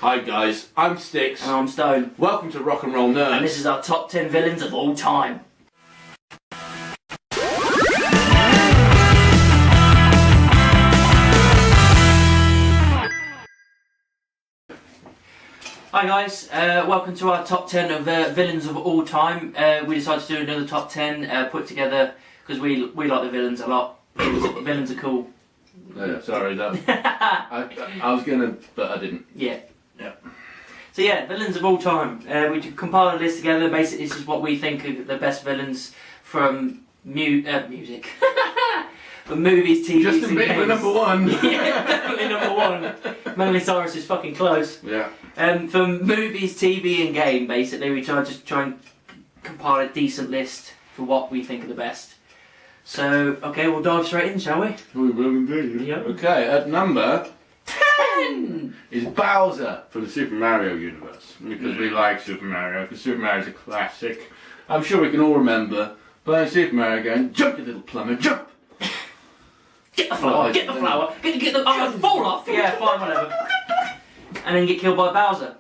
Hi guys, I'm Styx. And I'm Stone. Welcome to Rock and Roll Nerds. And this is our top 10 villains of all time. Hi guys, welcome to our top 10 of villains of all time. We decided to do another top 10 put together because we like the villains a lot. Villains are cool. Yeah, sorry, that I was gonna, but I didn't. Yeah. Yeah. So yeah, villains of all time. We compiled a list together. Basically, this is what we think are the best villains from music. From movies, TVs, Justin and Bieber games. number one. Yeah, definitely number one. Miley Cyrus is fucking close. Yeah. From movies, TV, and game, basically, we try and compile a decent list for what we think are the best. So, okay, we'll dive straight in, shall we? We will indeed. Yeah. Okay, at number 10 is Bowser from the Super Mario universe. Because we like Super Mario, because Super Mario's a classic. I'm sure we can all remember playing Super Mario going, jump you little plumber, jump! Get the flower, get the flower, get the fall off! Yeah, fine, whatever. And then get killed by Bowser.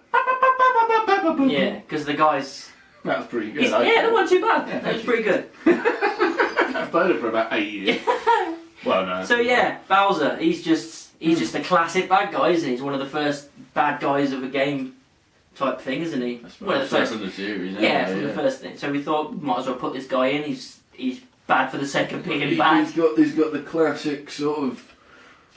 Yeah, because the guys... That was pretty good. Yeah, that wasn't too bad. Yeah, that was pretty good. I played it for about 8 years. Well, no. So yeah, Bowser, he's just a classic bad guy, isn't he? He's one of the first bad guys of a game type thing, isn't he? That's one of the first from the series. Yeah, from the first thing. So we thought, might as well put this guy in. He's bad for the sake of being bad. He's got the classic sort of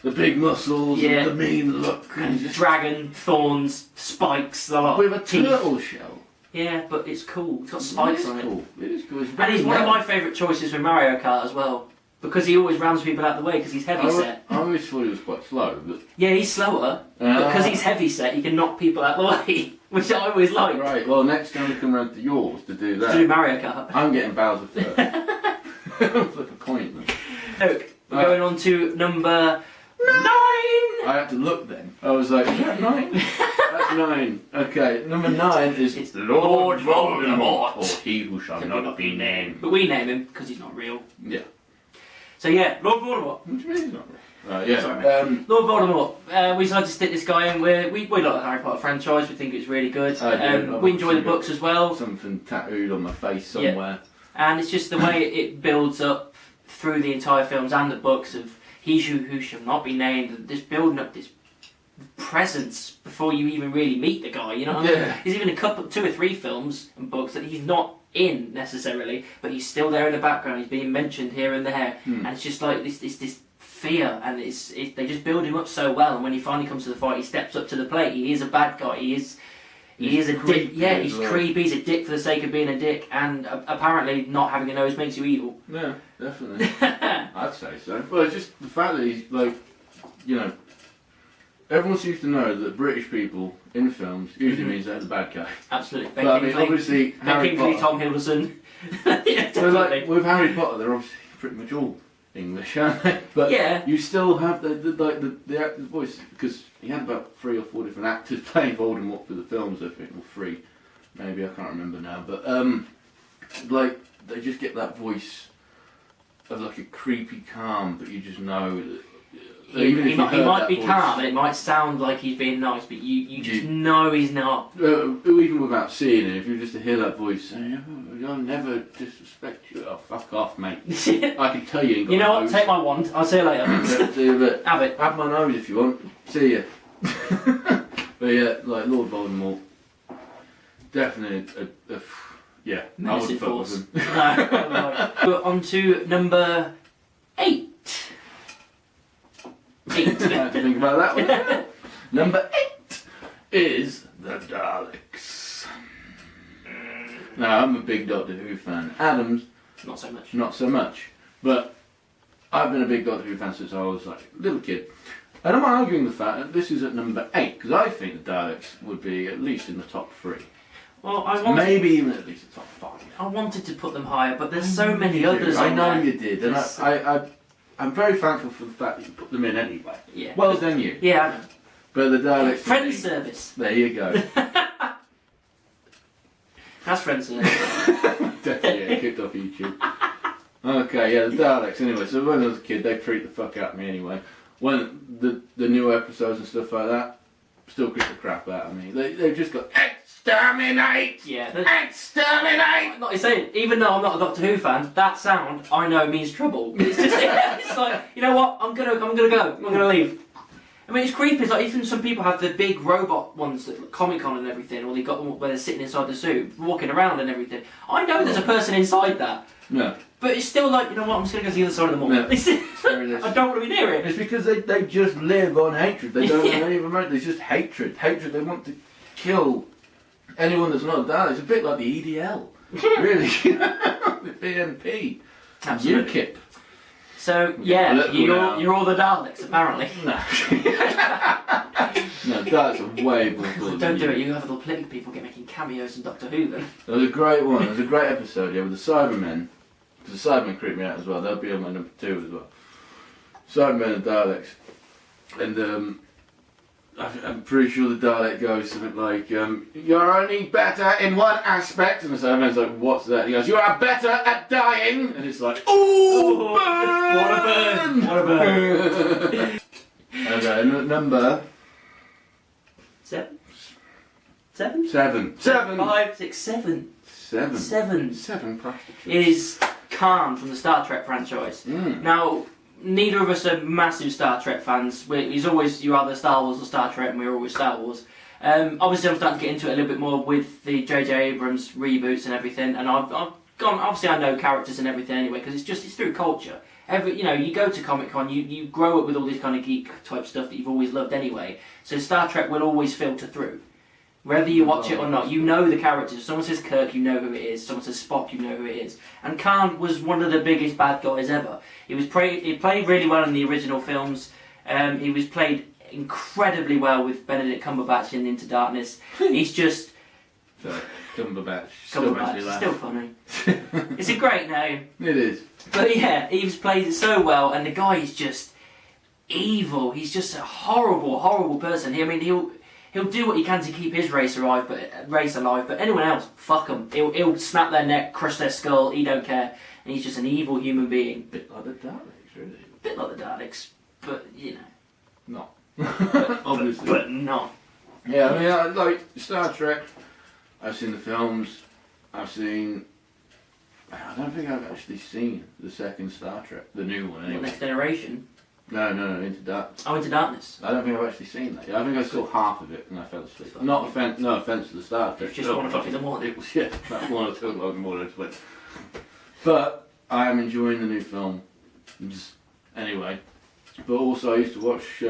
the big muscles, and the mean look, and just dragon, thorns, spikes, a lot. With a teeth. turtle shell. Yeah, but it's cool. It's got spikes on cool. It is cool. And he's one of my favourite choices for Mario Kart as well. Because he always rams people out of the way because he's heavy set. I always thought he was quite slow. But... Yeah, he's slower. But because he's heavy set, he can knock people out of the way. Which I always like. Right, well, next time we come round to yours to do that. To do Mario Kart. I'm getting Bowser first. Flip a coin then. Look, we're going on to number 9! I had to look then. I was like, is that 9? That's 9. Okay, number 9 is it's Lord Voldemort. Or he who shall not be named. But we name him because he's not real. Yeah. So yeah, Lord Voldemort. What do you mean he's not real? Yeah. Sorry, Lord Voldemort. We decided to stick this guy in. We like the Harry Potter franchise. We think it's really good. We enjoy the books as well. Something tattooed on my face somewhere. Yeah. And it's just the way it builds up through the entire films and the books of he who shall not be named. Just building up this presence before you even really meet the guy. You know what I mean? There's even a 2 or 3 films and books that he's not in necessarily, but he's still there in the background. He's being mentioned here and there, and it's just like this fear, and they just build him up so well. And when he finally comes to the fight, he steps up to the plate. He is a bad guy. He is a dick. Yeah, he's creepy. He's a dick for the sake of being a dick, and apparently not having a nose makes you evil. Yeah, definitely. I'd say so. Well, it's just the fact that he's like, you know, everyone seems to know that British people in films usually means they're the bad guy. Absolutely. But I mean, obviously, Harry Potter, Tom Hiddleston. Yeah, definitely. So like with Harry Potter, they're obviously pretty much all English, aren't they? But you still have the actor's voice, because he had about 3 or 4 different actors playing Voldemort for the films. I think, or 3, maybe I can't remember now. But like they just get that voice of like a creepy calm, but you just know that. He might be calm and it might sound like he's being nice, but you just know he's not. Even without seeing it, if you just hear that voice saying, oh, I'll never disrespect you. Oh, fuck off, mate. I can tell you ain't got You know a what? nose. Take my wand. I'll see you later. Have it. Have my nose if you want. See ya. But yeah, like Lord Voldemort, definitely yeah. I would fuck with him. No. We're on to number 8. 8. I had to think about that one. Number 8 is the Daleks. Now, I'm a big Doctor Who fan. Adams, not so much. Not so much. But I've been a big Doctor Who fan since I was like a little kid. And I'm arguing the fact that this is at number 8, because I think the Daleks would be at least in the top 3. Well, maybe even at least the top 5. I wanted to put them higher, but there's so many others. I know you did, and I'm very thankful for the fact that you put them in anyway. Yeah. Well done you. Yeah, I know. But the Daleks... Friend service. There you go. That's friend service. Definitely kicked off YouTube. Okay, yeah, the Daleks. Anyway, so when I was a kid, they freaked the fuck out of me anyway. When the new episodes and stuff like that, still kick the crap out of me. They've just got exterminate! Yeah. Exterminate! Like I say, even though I'm not a Doctor Who fan, that sound I know means trouble. It's just, it's like, you know what? I'm gonna go. I'm gonna leave. I mean, it's creepy. It's like even some people have the big robot ones at Comic-Con and everything, or they got them where they're sitting inside the suit, walking around and everything. I know there's a person inside that. No. But it's still like, you know what? I'm just gonna go to the other side of the mall. No. I don't want to be near it. It's because they just live on hatred. They don't have any remote. There's just hatred. Hatred. They want to kill anyone that's not Dalek. It's a bit like the EDL. Really. The BNP. Absolutely. UKIP. So, yeah, you're all the Daleks, apparently. No. No, Daleks are way more cool. Don't do it. You have the political people making cameos in Doctor Who, then. There was a great one. There was a great episode, with the Cybermen. Because the Cybermen creep me out as well. They'll be on my number 2 as well. Cybermen and Daleks. And I'm pretty sure the Dalek goes something like, you're only better in one aspect. And the Cyberman's like, what's that? And he goes, you are better at dying. And it's like, ooh, burn! What a burn! Okay, number... 7? 7? 7. 5, 6, 7. 7 prostitutes. Is Khan from the Star Trek franchise. Now, neither of us are massive Star Trek fans. You're either Star Wars or Star Trek, and we're always Star Wars. Obviously, I'm starting to get into it a little bit more with the J.J. Abrams reboots and everything, and I've gone. Obviously, I know characters and everything anyway, because it's through culture. You go to Comic-Con, you grow up with all this kind of geek type stuff that you've always loved anyway. So Star Trek will always filter through. Whether you watch it or not, you know the characters. If someone says Kirk, you know who it is. Someone says Spock, you know who it is. And Khan was one of the biggest bad guys ever. He played really well in the original films. He was played incredibly well with Benedict Cumberbatch in Into Darkness. He's just... Sorry, Cumberbatch. Still funny. It's a great name. It is. But yeah, he was played so well, and the guy is just evil. He's just a horrible, horrible person. He'll do what he can to keep his race alive, but anyone else, fuck him. He'll snap their neck, crush their skull. He don't care, and he's just an evil human being. Bit like the Daleks, really. Bit like the Daleks, but not. Obviously, but not. Yeah, I mean, like Star Trek. I've seen the films. I don't think I've actually seen the second Star Trek, the new one anyway. Next Generation. No, Into Darkness. Oh, Into Darkness. I don't think I've actually seen that. I think I saw half of it and I fell asleep. No offence to the Star Trek. Just 1 o'clock in the morning. It was, about 1 or 2 o'clock in the morning. But I am enjoying the new film. Anyway. But also I used to watch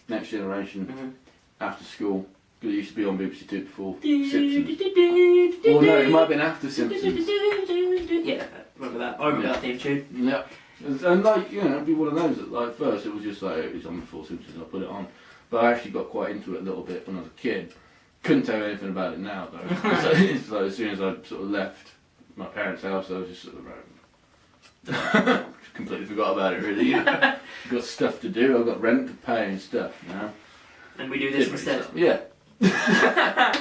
Next Generation after school. Because it used to be on BBC Two before Simpsons. Or no, it might have been after Simpsons. Yeah, remember that. I remember that theme tune. Yeah. And like, it'd be one of those that like first it was just like, it was on before Simpsons, I put it on. But I actually got quite into it a little bit when I was a kid. Couldn't tell you anything about it now though. It's like as soon as I sort of left my parents' house, I was just sort of around. Completely forgot about it really, Got stuff to do, I've got rent to pay and stuff, And we do this instead. Yeah.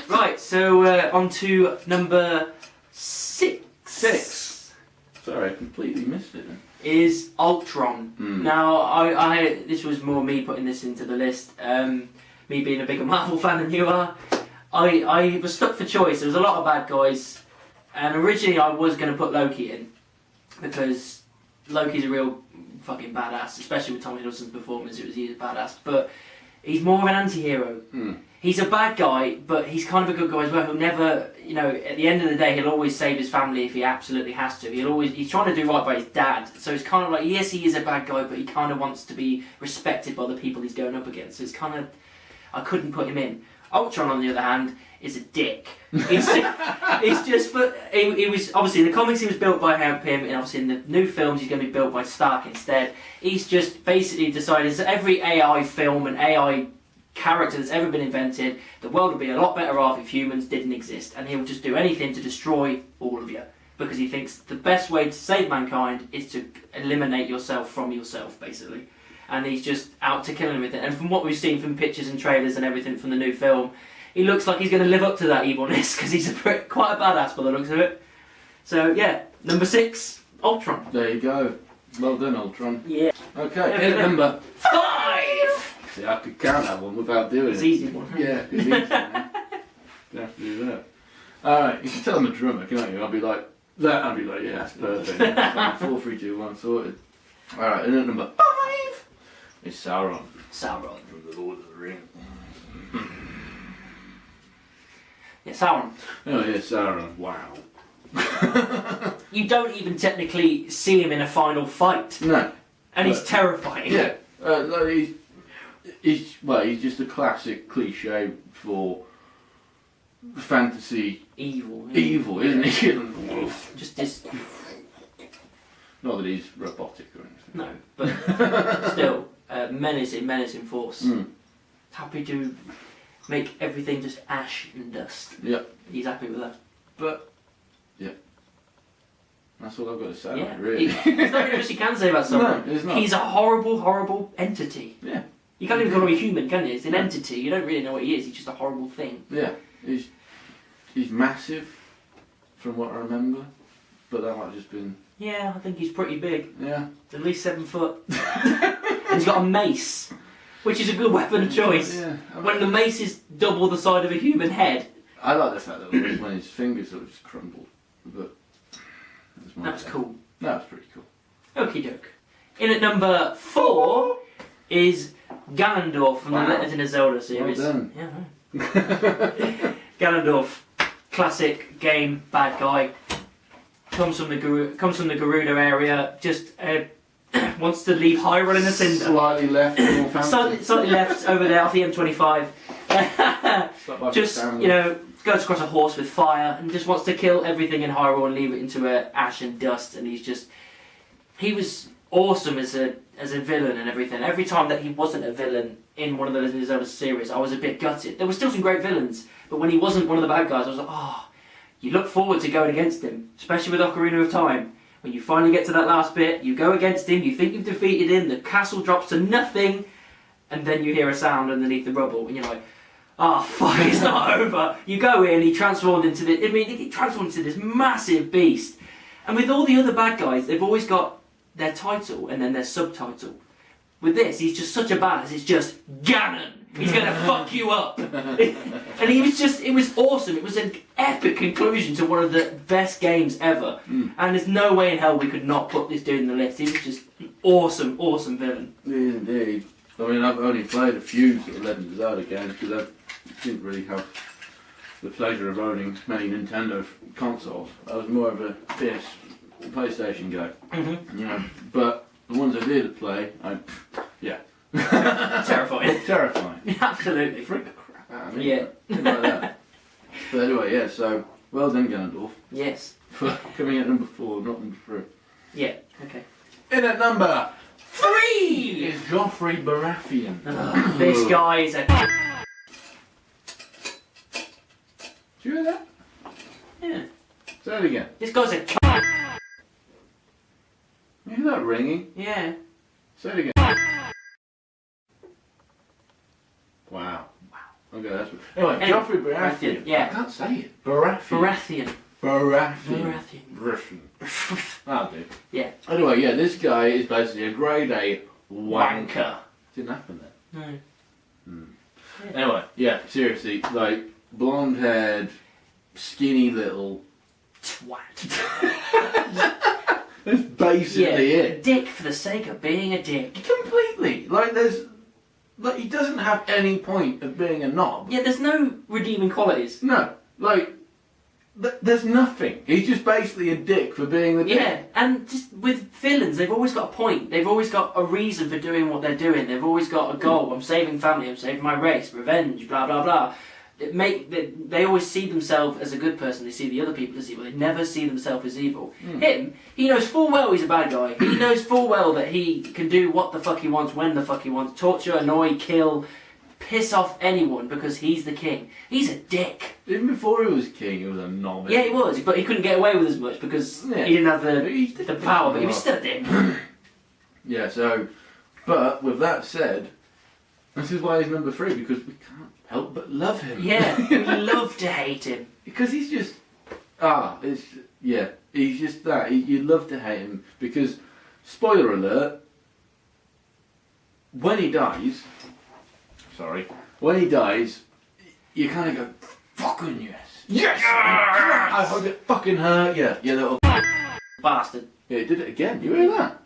Right, so on to number 6. 6. Sorry, I completely missed it then. Is Ultron. Now, I this was more me putting this into the list. Me being a bigger Marvel fan than you are. I was stuck for choice. There was a lot of bad guys, and originally I was going to put Loki in because Loki's a real fucking badass, especially with Tom Hiddleston's performance. He's a badass, but he's more of an anti-hero. He's a bad guy, but he's kind of a good guy as well. Who'll never, at the end of the day, he'll always save his family if he absolutely has to. He's trying to do right by his dad. So it's kind of like, yes, he is a bad guy, but he kind of wants to be respected by the people he's going up against. So it's kind of, I couldn't put him in. Ultron, on the other hand, is a dick. He was obviously in the comics he was built by him, and obviously in the new films he's going to be built by Stark instead. He's just basically decided that every AI film and AI character that's ever been invented, the world would be a lot better off if humans didn't exist, and he'll just do anything to destroy all of you because he thinks the best way to save mankind is to eliminate yourself from yourself, basically. And he's just out to kill everything. And from what we've seen from pictures and trailers and everything from the new film, he looks like he's going to live up to that evilness because he's quite a badass by the looks of it. So yeah, number 6, Ultron. There you go. Well done, Ultron. Yeah. Okay, hit number 5. See, I could count that one without doing It's it. easy one. Yeah, it's easy. Man. You have to do that. Alright, you can tell I'm a drummer, can't you? I'll be like, that, I'll be like, yeah, that's perfect. 4, 3, 2, 1, sorted. Alright, and then number 5 is Sauron. Sauron. From the Lord of the Rings. Yeah, Sauron. Oh yeah, Sauron, wow. You don't even technically see him in a final fight. No. And he's terrifying. Yeah, like he's just a classic cliche for fantasy Evil. evil, isn't he? Just this. Not that he's robotic or anything. No, but still, menacing force. Happy to make everything just ash and dust. Yeah. He's happy with that. But, yeah. That's all I've got to say, Yeah, really. There's nothing else you can say about someone. No, there's not. He's a horrible, horrible entity. Yeah. You can't even call him a human, can you? It's an entity. You don't really know what he is. He's just a horrible thing. Yeah. He's massive, from what I remember. But that might have just been... Yeah, I think he's pretty big. Yeah. At least 7 foot. And he's got a mace, which is a good weapon of choice. Yeah. When the mace is double the size of a human head. I like the fact that when his fingers sort of just crumbled. But... That's cool. That's pretty cool. Okie doke. In at number 4 is Ganondorf from the Legend of Zelda series. Well done. Yeah. Ganondorf, classic game, bad guy. Comes from the Gerudo area. Just wants to leave Hyrule in a cinder. Slightly left, more fancy. Slightly left over there off the M25. Just goes across a horse with fire and just wants to kill everything in Hyrule and leave it into ash and dust. And he was awesome as a villain and everything. Every time that he wasn't a villain in one of the Legend of Zelda series, I was a bit gutted. There were still some great villains, but when he wasn't one of the bad guys, I was like, oh, you look forward to going against him, especially with Ocarina of Time. When you finally get to that last bit, you go against him, you think you've defeated him, the castle drops to nothing, and then you hear a sound underneath the rubble, and you're like, oh fuck, it's not over. You go in, he transformed into this massive beast. And with all the other bad guys, they've always got their title and then their subtitle. With this, he's just such a badass, it's just Ganon. He's gonna fuck you up. And it was awesome. It was an epic conclusion to one of the best games ever. And there's no way in hell we could not put this dude in the list. He was just an awesome, awesome villain. Indeed. I mean, I've only played a few sort of Legend of Zelda games because I didn't really have the pleasure of owning many Nintendo consoles. I was more of a PlayStation guy. But the ones I did play, Terrifying. Terrifying. Absolutely. Freak the crap out of me. Yeah. Like that. But anyway, yeah, so well done, Ganondorf. Yes. For coming at number 4, not number 3. Yeah, okay. In at number 3 is Joffrey Baratheon. This guy is a... Do you hear that? Yeah. Say it again. This guy's a... You hear that ringing? Yeah. Say it again. Wow. Okay, that's... Anyway, Joffrey Baratheon. Yeah. I can't say it. Baratheon. Baratheon. That'll do. Yeah. Anyway, yeah, this guy is basically a grade A wanker. Didn't happen then. No. Yeah. Anyway, yeah, seriously, like, blonde-haired, skinny little... Twat. That's basically it. Dick for the sake of being a dick. Completely. Like, he doesn't have any point of being a knob. Yeah, there's no redeeming qualities. No. Like, there's nothing. He's just basically a dick for being the dick. Yeah, and just with villains, they've always got a point. They've always got a reason for doing what they're doing. They've always got a goal. I'm saving family, I'm saving my race, revenge, blah, blah, blah. They always see themselves as a good person. They see the other people as evil. They never see themselves as evil. Him, he knows full well he's a bad guy. He knows full well that he can do what the fuck he wants, when the fuck he wants. Torture, annoy, kill, piss off anyone because he's the king. He's a dick. Even before he was king, he was a knob. Yeah, he was, but he couldn't get away with as much because he didn't have the power, but he was still a dick. Yeah, so, but with that said, this is why he's number 3, because we can't help but love him. Yeah, we love to hate him. Because he's just, he's just that. You love to hate him because, spoiler alert, when he dies, sorry. When he dies, you kind of go, fucking yes. Yes! I hope it fucking hurt you, you little bastard. Yeah, it did it again. You hear that?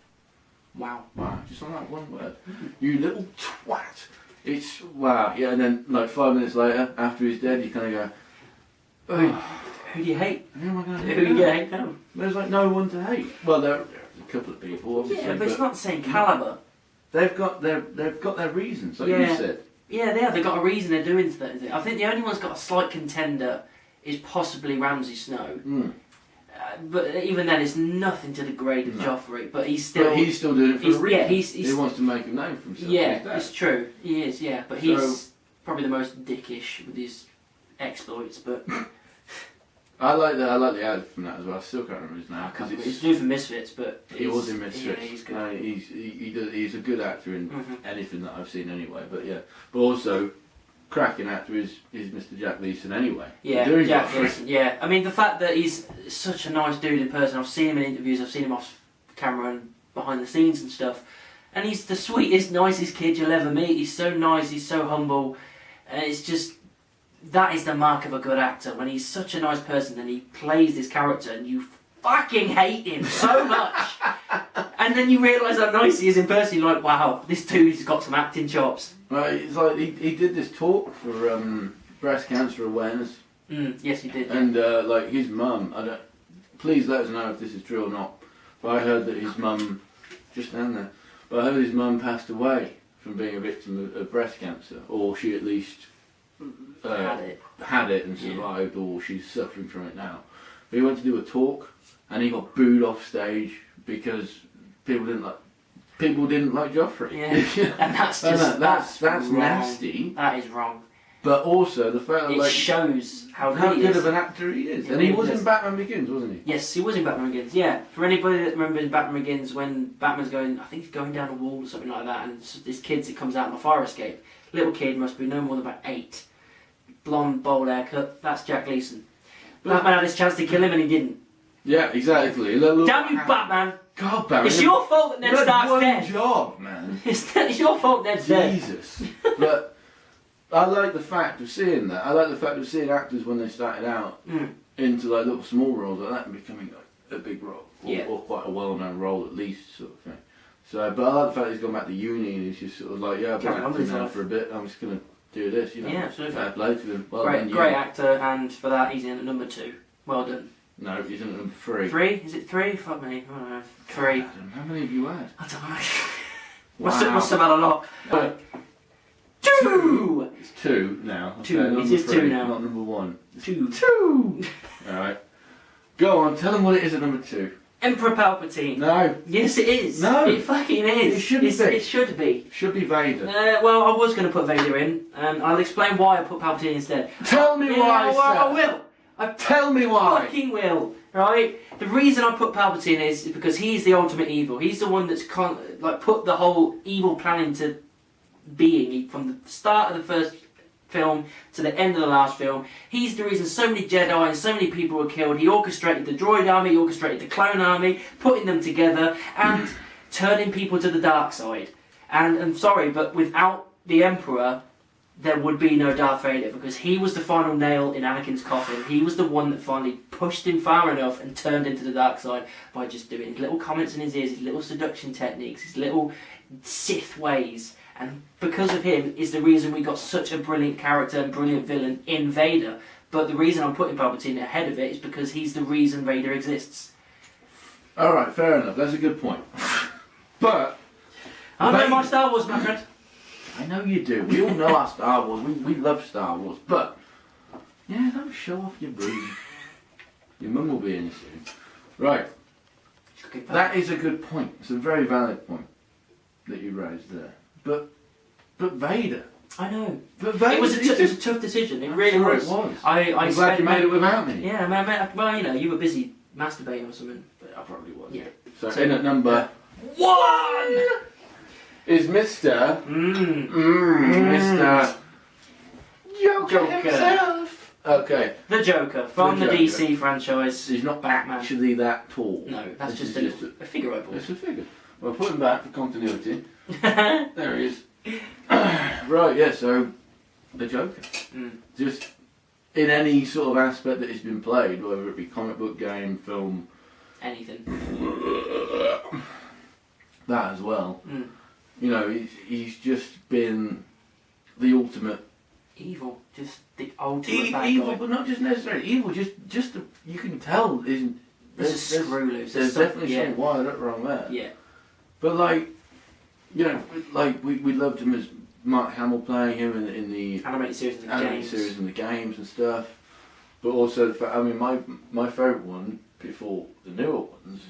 Wow. Wow, just on that one word. You little twat. It's, wow. Yeah, and then like 5 minutes later, after he's dead, you kind of go, who do you hate? who am I going to hate? Who do you hate now? There's like no one to hate. Well, there's a couple of people, obviously. Yeah, but it's not the same calibre. They've got their reasons, like you said. Yeah, they've got a reason they're doing that. I think the only one's got a slight contender is possibly Ramsay Snow. But even then, it's nothing to the grade of Joffrey. But he's still doing it for a reason. Yeah, he wants to make a name for himself. Yeah, it's true. He is. Yeah, but he's probably the most dickish with his exploits. But I like the actor from that as well. I still can't remember his name because he's due for Misfits, but he was in Misfits. Yeah, he's good. No, he's a good actor in anything that I've seen anyway. But yeah, but also cracking actor is Mr. Jack Leeson anyway. Yeah, Jack Leeson. Yeah, I mean the fact that he's such a nice dude in person. I've seen him in interviews. I've seen him off camera and behind the scenes and stuff. And he's the sweetest, nicest kid you'll ever meet. He's so nice. He's so humble, and it's just. That is the mark of a good actor, when he's such a nice person and he plays this character and you fucking hate him so much. And then you realise how nice he is in person, you're like, wow, this dude's got some acting chops. Right, it's like he did this talk for breast cancer awareness. Yes, he did. And like his mum, please let us know if this is true or not, but I heard that his mum, just down there, but I heard his mum passed away from being a victim of breast cancer, or she at least had it and survived, or she's suffering from it now. But he went to do a talk and he got booed off stage because people didn't like Joffrey. Yeah, and that's just that's nasty. That is wrong. But also the fact that it shows how good of an actor he is. And he was in Batman Begins, wasn't he? Yes, he was in Batman Begins. Yeah, for anybody that remembers Batman Begins, when Batman's going, I think he's going down a wall or something like that, and this kid that comes out of a fire escape, little kid must be no more than about 8. Blonde, bowl haircut, that's Jack Leeson. Batman had his chance to kill him and he didn't. Yeah, exactly. Damn you, Batman! God, Barry. It's your fault that Ned Stark's dead. Job, man. It's your fault Ned's dead. Jesus. But I like the fact of seeing that. I like the fact of seeing actors when they started out into like little small roles like that and becoming like a big role. Or quite a well-known role at least, sort of thing. So, but I like the fact that he's gone back to uni and he's just sort of like, yeah, I've been acting now for a bit, I'm just going to do this, you know. Yeah, absolutely. Fair play to him. Well great actor, and for that he's in at number 2. Well done. No, he's in at number 3. 3? Is it 3? Fuck me. I don't know. 3. How many have you had? I don't know. Must have had a lot. 2! It's 2 now. 2. Okay, it is 2 now. Not number 1. 2. Alright. Go on, tell them what it is at number 2. Emperor Palpatine. No. Yes, it is. No. It fucking is. It shouldn't be. It should be. Should be Vader. Well, I was going to put Vader in, and I'll explain why I put Palpatine instead. Tell me why, sir. I will. Tell me why. Fucking will. Right? The reason I put Palpatine is because he's the ultimate evil. He's the one that's put the whole evil plan into being from the start of the first film to the end of the last film. He's the reason so many Jedi and so many people were killed. He orchestrated the droid army, he orchestrated the clone army, putting them together and turning people to the dark side. And I'm sorry, but without the Emperor, there would be no Darth Vader, because he was the final nail in Anakin's coffin. He was the one that finally pushed him far enough and turned him to the dark side by just doing his little comments in his ears, his little seduction techniques, his little Sith ways. And because of him is the reason we got such a brilliant character and brilliant villain in Vader. But the reason I'm putting Palpatine ahead of it is because he's the reason Vader exists. Alright, fair enough. That's a good point. But I know my Star Wars, my friend. I know you do. We all know our Star Wars. We love Star Wars. But yeah, don't show off your broom. Your mum will be in soon. Right. That is a good point. It's a very valid point that you raised there. But Vader. I know. But Vader. It was a tough decision. It really sure was. It was. I'm glad you made it without me. Yeah, well, you know, you were busy masturbating or something. But I probably was. Yeah. So in at number 1 is Mr. Mr. Joker himself. Okay. The Joker from the DC franchise. He's not Batman. actually that tall. No, that's just a figure I bought. It's a figure. Well, put him back for continuity. There he is. Right, yeah, so the Joker. Mm. Just in any sort of aspect that it's been played, whether it be comic book, game, film, anything. That as well. Mm. You know, he's just been the ultimate evil, just the ultimate bad evil, guy. but not just necessarily evil. Just you can tell isn't. There's a screw loose. There's definitely something wired up wrong there. Yeah. But like, you know, like we loved him as Mark Hamill playing him in the animated series and the games and stuff. But also the fact, I mean, my favourite one before the newer ones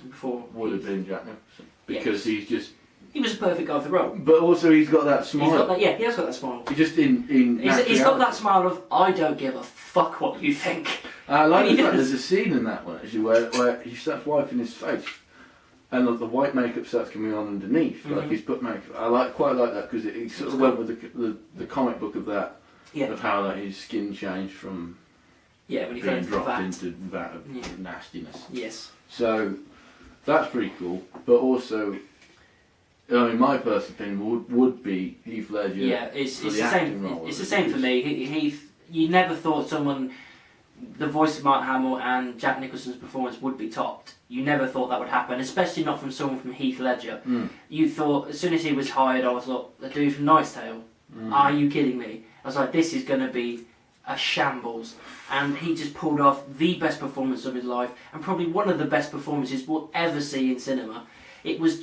would have been Jack Nicholson, because he was a perfect guy for the role. But also he's got that smile. He has got that smile. He just he's got that smile of, I don't give a fuck what you think. I like the fact there's a scene in that one actually where he starts wiping his face, and the white makeup starts coming on underneath, like he's put makeup. Quite like that because it sort of went with the comic book of that, of how his skin changed from when he being dropped into that of nastiness. Yes. So that's pretty cool, but also, I mean, my personal opinion would be Heath Ledger. Yeah, it's the same. It's the same for me. Heath, you never thought the voice of Mark Hamill and Jack Nicholson's performance would be topped. You never thought that would happen, especially not from someone from Heath Ledger. You thought, as soon as he was hired, I was like, the dude from Knight's Tale. Are you kidding me? I was like, this is going to be a shambles. And he just pulled off the best performance of his life, and probably one of the best performances we'll ever see in cinema. It was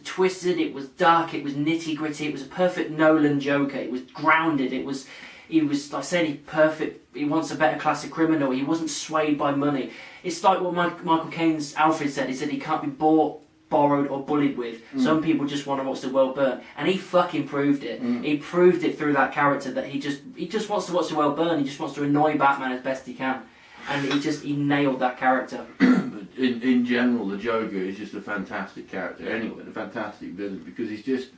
twisted, it was dark, it was nitty gritty, it was a perfect Nolan Joker, it was grounded, he was, like I said, he wants a better class of criminal, he wasn't swayed by money. It's like what Michael Caine's Alfred said, he said he can't be bought, borrowed or bullied with. Some people just want to watch the world burn, and he fucking proved it. He proved it through that character that he just wants to watch the world burn, he just wants to annoy Batman as best he can. And he nailed that character. In general, the Joker is just a fantastic character anyway, a fantastic villain, because he's just,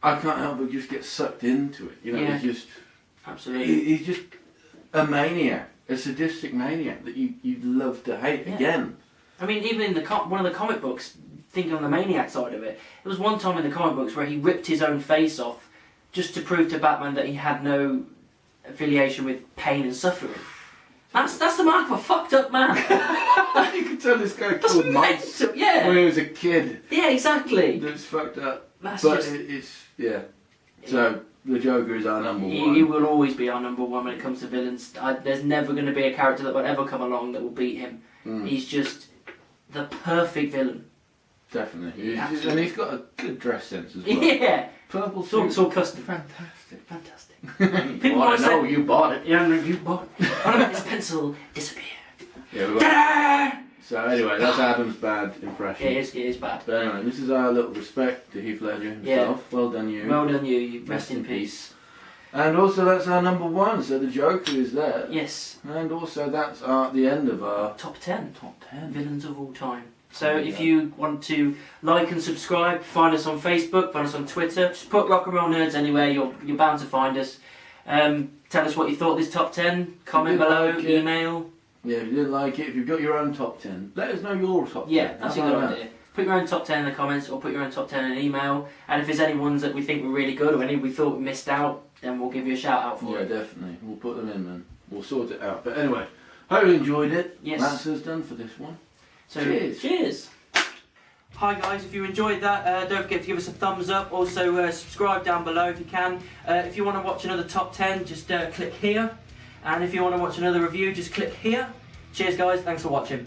I can't help but just get sucked into it. You know, he's just, absolutely, he's just a maniac, a sadistic maniac that you'd love to hate again. I mean, even in one of the comic books, thinking on the maniac side of it, there was one time in the comic books where he ripped his own face off just to prove to Batman that he had no affiliation with pain and suffering. That's the mark of a fucked up man. You can tell this guy killed mice when he was a kid. Yeah, exactly. That's fucked up. So the Joker is our number one. He will always be our number one when it comes to villains. There's never going to be a character that will ever come along that will beat him. He's just the perfect villain. Definitely. And he's got a good dress sense as well. Yeah. Purple suit. It's all custom. Fantastic. People want to know you bought it. Yeah, you bought it. What about this pencil disappear? Yeah, so anyway, that's Adam's bad impression. It is bad. But anyway, this is our little respect to Heath Ledger himself. Yeah. Well done you. Well done you. Rest in peace. And also that's our number one, so the Joker is there. Yes. And also that's the end of our top 10 villains of all time. So if you want to like and subscribe, find us on Facebook, find us on Twitter, just put Rock and Roll Nerds anywhere, you're bound to find us. Tell us what you thought of this top 10, comment below, email. Yeah, if you didn't like it, if you've got your own top 10, let us know your top 10. Yeah, that's a good idea. Put your own top 10 in the comments, or put your own top 10 in an email. And if there's any ones that we think were really good, or any we thought we missed out, then we'll give you a shout out for it. Yeah, definitely. We'll put them in, man. We'll sort it out. But anyway, hope you enjoyed it. Yes. That's us done for this one. So, cheers. Hi guys, if you enjoyed that, don't forget to give us a thumbs up. Also, subscribe down below if you can. If you want to watch another top 10, just click here. And if you want to watch another review, just click here. Cheers guys, thanks for watching.